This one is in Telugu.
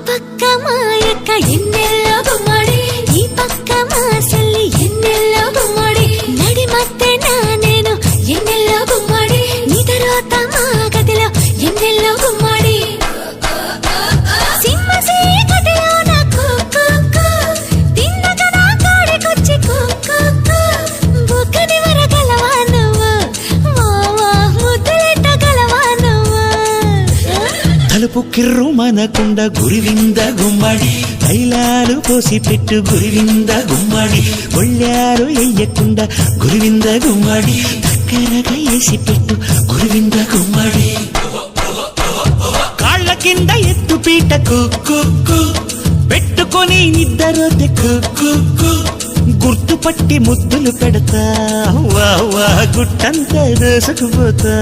పక్క మాయక్క ఎన్నెల్లో గుమ్మడి ఈ పక్క మా సల్లి ఎన్నెల్లో గుమ్మడి నడి మధ్య నేను ఎన్నెల్లో గుమ్మడి నిదరోత మా గదిలో ఎన్నెల్లో గుమ్మడి సింహ సీకటిలో నా కుక్కు తిన్నగా నా కాడికొచ్చి కుక్కు బుక్కని వరగలవా నువ్వు మావా ముద్దులెట్టగలవా నువ్వు తలుపు కిర్రు మనకుండ గురివింద గుమ్మడి తైలాలు పోసి పెట్టు గురివింద గుమ్మడి ఒళ్ళారు ఎయ్యకుండా గురివింద గుమ్మడి దగ్గరగా వేసి పెట్టు గురివింద గుమ్మడి కాళ్ళ కింద ఎత్తు పీట కుక్కు పెట్టుకొని నిద్దరోతే కుక్కు గుర్తుపట్టి ముద్దులు పెడతా వా వా గుట్టంతా దోసుకుపోతా